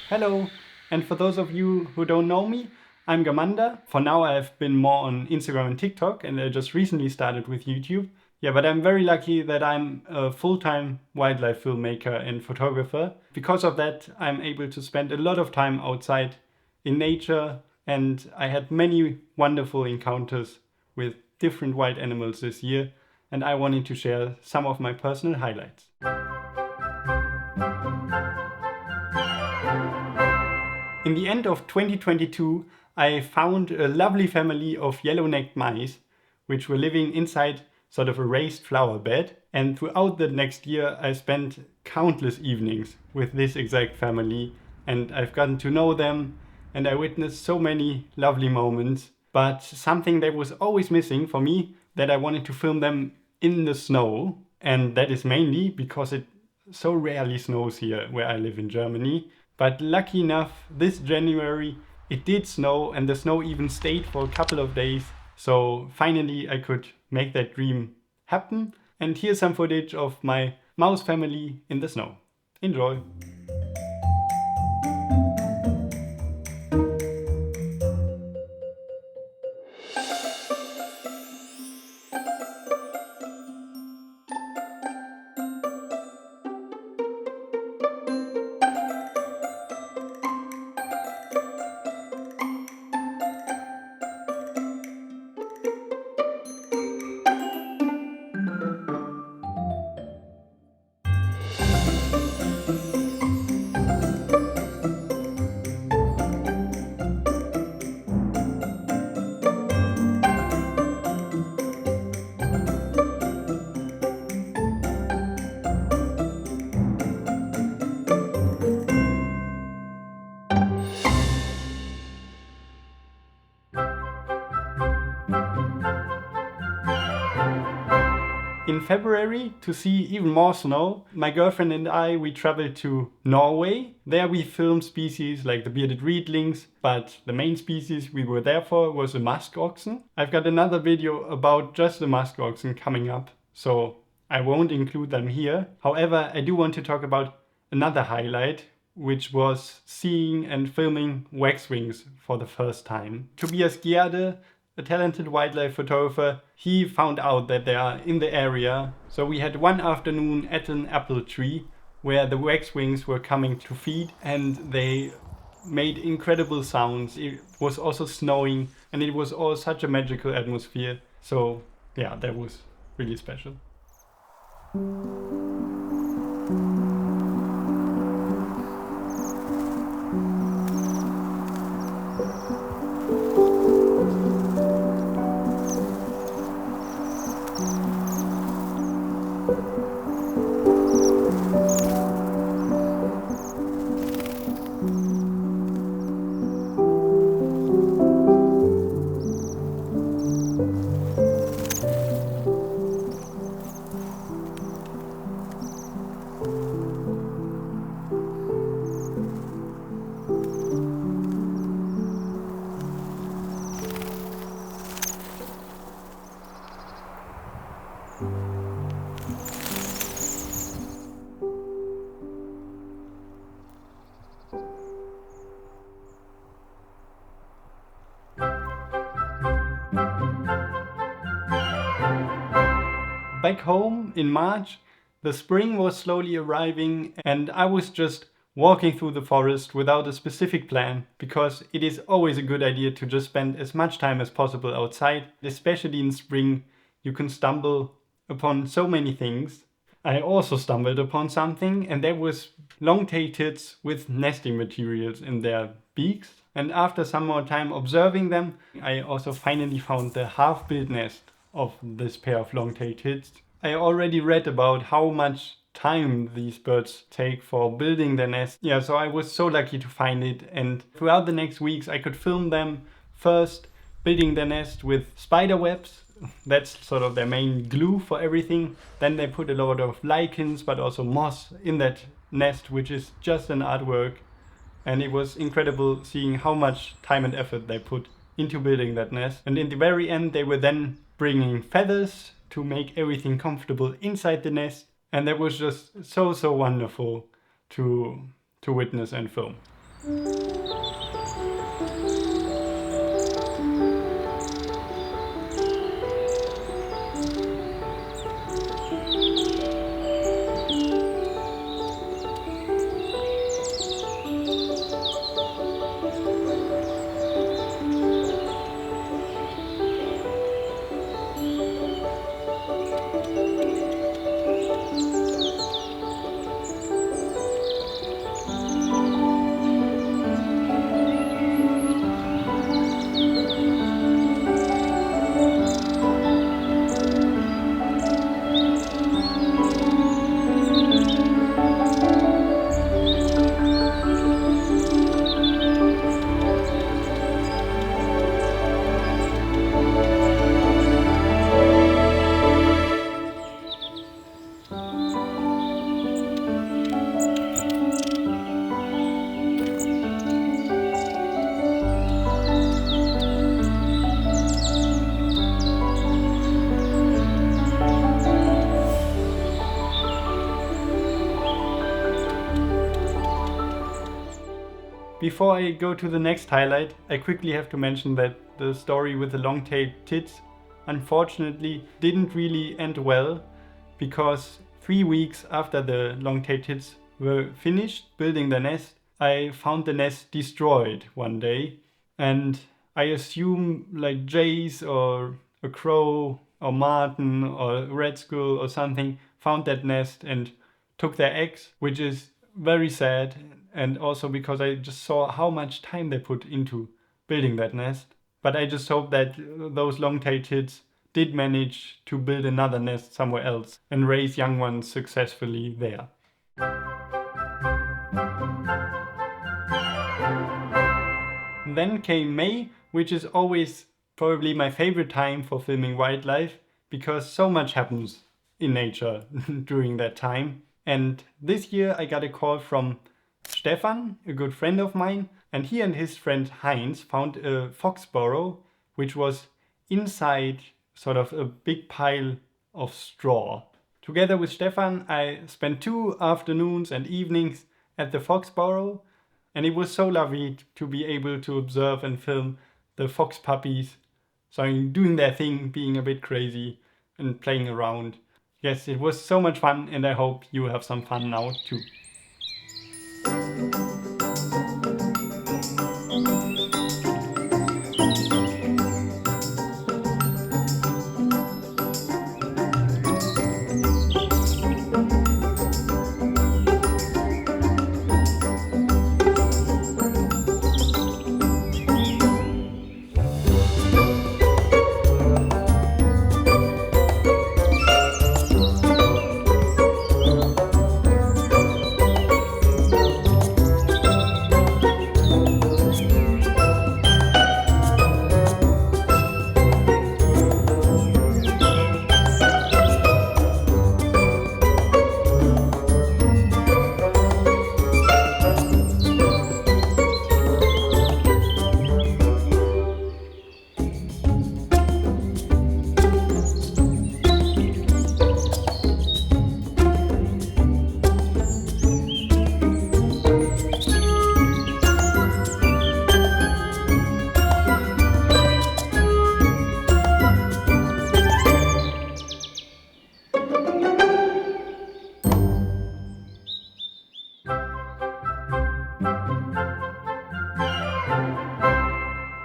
Hello, and for those of you who don't know me, I'm Gamanda. For now I've been more on Instagram and TikTok, and I just recently started with YouTube. Yeah, but I'm very lucky that I'm a full-time wildlife filmmaker and photographer. Because of that, I'm able to spend a lot of time outside in nature, and I had many wonderful encounters with different wild animals this year, and I wanted to share some of my personal highlights. In the end of 2022, I found a lovely family of yellow-necked mice, which were living inside sort of a raised flower bed. And throughout the next year, I spent countless evenings with this exact family, and I've gotten to know them, and I witnessed so many lovely moments. But something that was always missing for me, that I wanted to film them in the snow, and that is mainly because it so rarely snows here where I live in Germany. But lucky enough, this January it did snow, and the snow even stayed for a couple of days. So finally I could make that dream happen. And here's some footage of my mouse family in the snow. Enjoy! In February, to see even more snow, my girlfriend and we traveled to Norway. There we filmed species like the bearded reedlings, but the main species we were there for was a musk oxen. I've got another video about just the musk oxen coming up, so I won't include them here. However, I do want to talk about another highlight, which was seeing and filming waxwings for the first time. Tobias Gjerde, a talented wildlife photographer, he found out that they are in the area. So we had one afternoon at an apple tree where the waxwings were coming to feed, and they made incredible sounds. It was also snowing, and it was all such a magical atmosphere. So yeah, that was really special. Back home in March, the spring was slowly arriving, and I was just walking through the forest without a specific plan, because it is always a good idea to just spend as much time as possible outside. Especially in spring, you can stumble upon so many things. I also stumbled upon something, and that was long-tailed tits with nesting materials in their beaks. And after some more time observing them, I also finally found the half-built nest of this pair of long-tailed tits. I already read about how much time these birds take for building their nest. Yeah, so I was so lucky to find it, and throughout the next weeks I could film them first building their nest with spider webs. That's sort of their main glue for everything. Then they put a lot of lichens but also moss in that nest, which is just an artwork. And it was incredible seeing how much time and effort they put into building that nest. And in the very end, they were then bringing feathers to make everything comfortable inside the nest. And that was just so wonderful to witness and film. Before I go to the next highlight, I quickly have to mention that the story with the long-tailed tits unfortunately didn't really end well, because 3 weeks after the long-tailed tits were finished building the nest, I found the nest destroyed one day, and I assume like jays or a crow or marten or red squirrel or something found that nest and took their eggs, which is very sad, and also because I just saw how much time they put into building that nest. But I just hope that those long-tailed tits did manage to build another nest somewhere else and raise young ones successfully there. Then came May, which is always probably my favorite time for filming wildlife, because so much happens in nature during that time. And this year I got a call from Stefan, a good friend of mine, and he and his friend Heinz found a fox burrow, which was inside sort of a big pile of straw. Together with Stefan, I spent 2 afternoons and evenings at the fox burrow, and it was so lovely to be able to observe and film the fox puppies, so doing their thing, being a bit crazy and playing around. Yes, it was so much fun, and I hope you have some fun now too.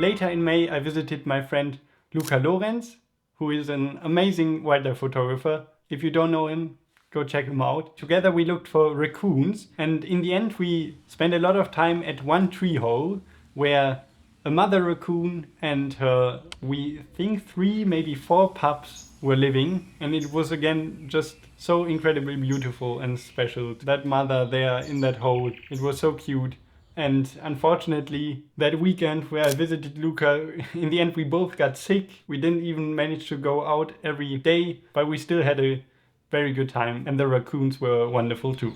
Later in May, I visited my friend Luca Lorenz, who is an amazing wildlife photographer. If you don't know him, go check him out. Together we looked for raccoons, and in the end we spent a lot of time at one tree hole where a mother raccoon and her, we think 3, maybe 4 pups were living, and it was again just so incredibly beautiful and special. That mother there in that hole, it was so cute. And unfortunately, that weekend where I visited Luca, in the end we both got sick. We didn't even manage to go out every day, but we still had a very good time, and the raccoons were wonderful too.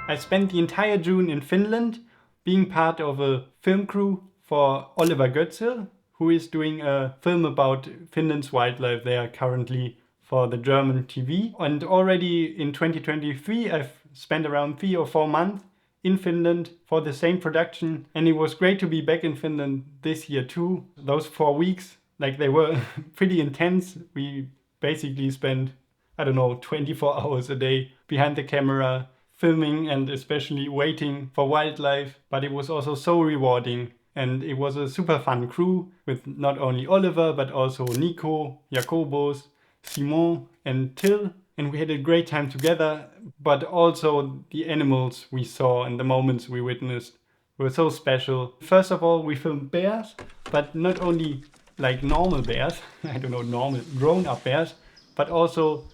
I spent the entire June in Finland being part of a film crew for Oliver Götzel, who is doing a film about Finland's wildlife there currently for the German TV. And already in 2023 I've spent around 3 or 4 months in Finland for the same production, and it was great to be back in Finland this year too. Those 4 weeks, like, they were pretty intense. We basically spent, I don't know, 24 hours a day behind the camera, filming and especially waiting for wildlife, but it was also so rewarding. And it was a super fun crew with not only Oliver but also Nico, Jacobos, Simon and Till. And we had a great time together, but also the animals we saw and the moments we witnessed were so special. First of all, we filmed bears, but not only like normal bears, I don't know, normal grown-up bears, but also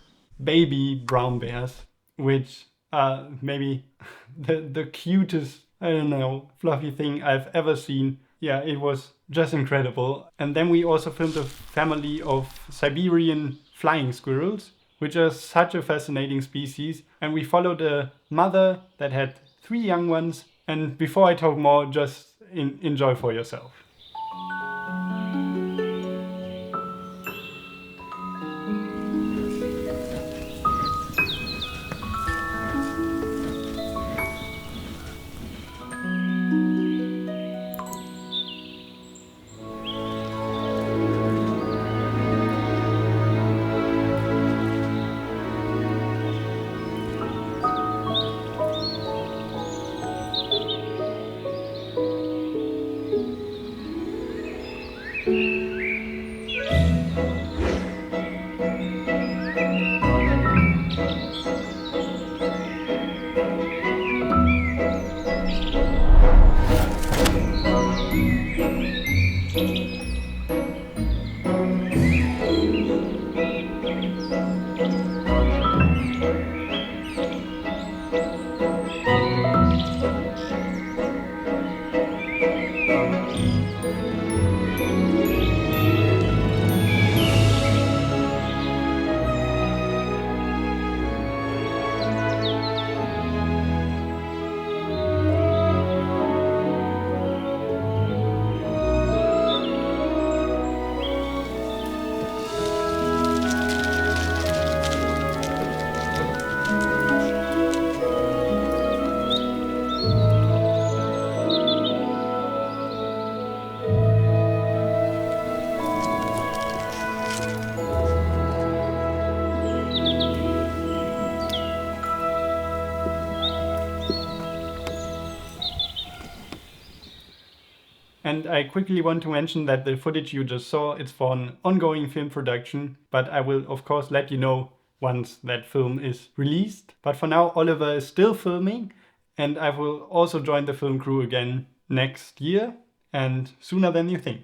baby brown bears, which are maybe the cutest, I don't know, fluffy thing I've ever seen. Yeah, it was just incredible. And then we also filmed a family of Siberian flying squirrels, which are such a fascinating species. And we followed a mother that had 3 young ones. And before I talk more, just enjoy for yourself. And I quickly want to mention that the footage you just saw, it's for an ongoing film production, but I will of course let you know once that film is released. But for now, Oliver is still filming, and I will also join the film crew again next year, and sooner than you think.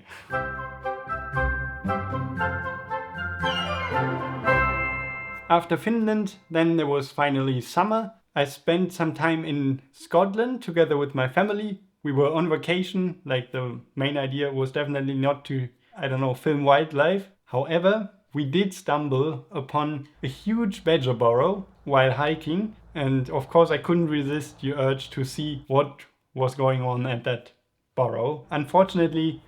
After Finland, then there was finally summer. I spent some time in Scotland together with my family. We were on vacation, like the main idea was definitely not to, I don't know, film wildlife. However, we did stumble upon a huge badger burrow while hiking. And of course I couldn't resist the urge to see what was going on at that burrow. Unfortunately,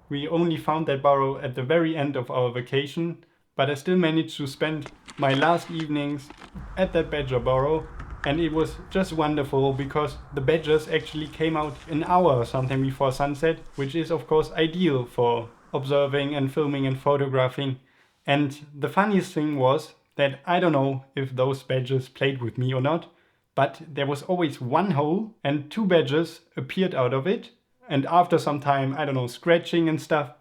we only found that burrow at the very end of our vacation, but I still managed to spend my last evenings at that badger burrow. And it was just wonderful because the badgers actually came out an hour or something before sunset, which is of course ideal for observing and filming and photographing. And the funniest thing was that I don't know if those badgers played with me or not, but there was always one hole and 2 badgers appeared out of it. And after some time, I don't know, scratching and stuff,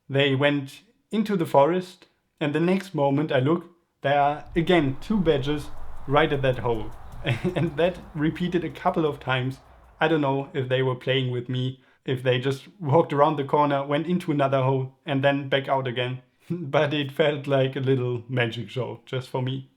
they went into the forest. And the next moment I look, there are again 2 badgers right at that hole. And that repeated a couple of times. I don't know if they were playing with me, if they just walked around the corner, went into another hole and then back out again. But it felt like a little magic show just for me.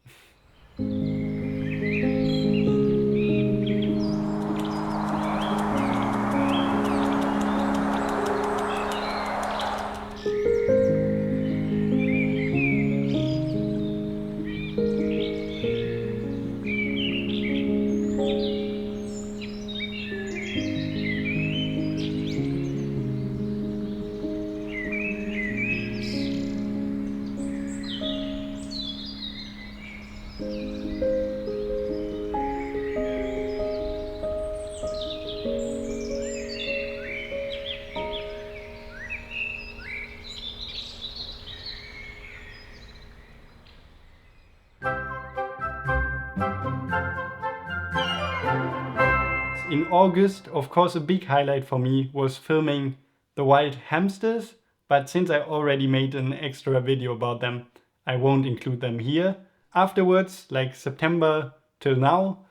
In August, of course, a big highlight for me was filming the wild hamsters, but since I already made an extra video about them, I won't include them here. Afterwards, like September till now,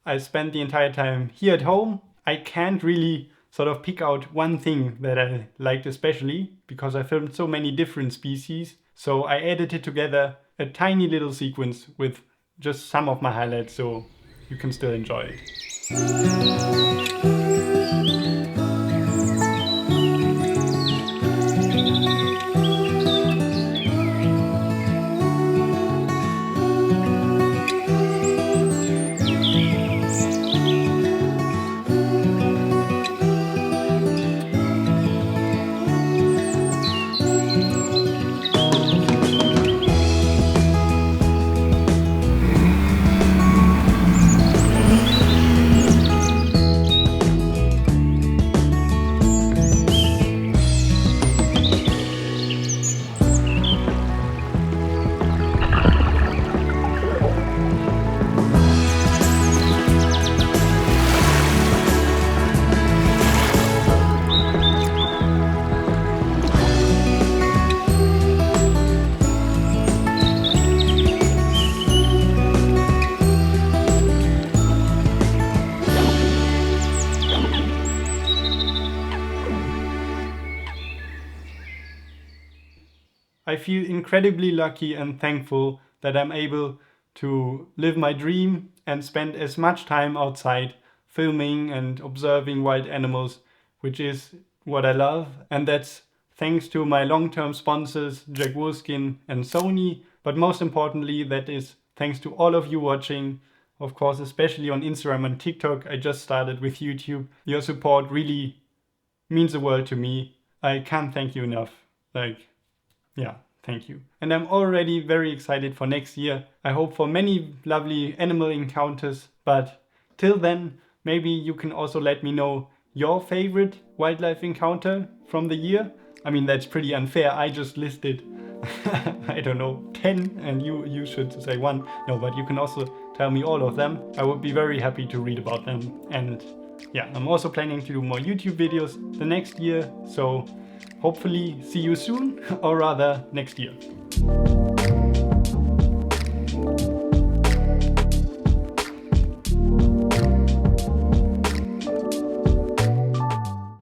I spent the entire time here at home. I can't really sort of pick out one thing that I liked especially, because I filmed so many different species. So I edited together a tiny little sequence with just some of my highlights, so you can still enjoy it. I feel incredibly lucky and thankful that I'm able to live my dream and spend as much time outside filming and observing wild animals, which is what I love. And that's thanks to my long-term sponsors, Jack Wolfskin and Sony. But most importantly, that is thanks to all of you watching. Of course, especially on Instagram and TikTok. I just started with YouTube. Your support really means the world to me. I can't thank you enough. Yeah, thank you. And I'm already very excited for next year. I hope for many lovely animal encounters. But till then, maybe you can also let me know your favorite wildlife encounter from the year. I mean, that's pretty unfair. I just listed, I don't know, 10 and you should say 1. No, but you can also tell me all of them. I would be very happy to read about them. And yeah, I'm also planning to do more YouTube videos the next year. So hopefully see you soon, or rather next year.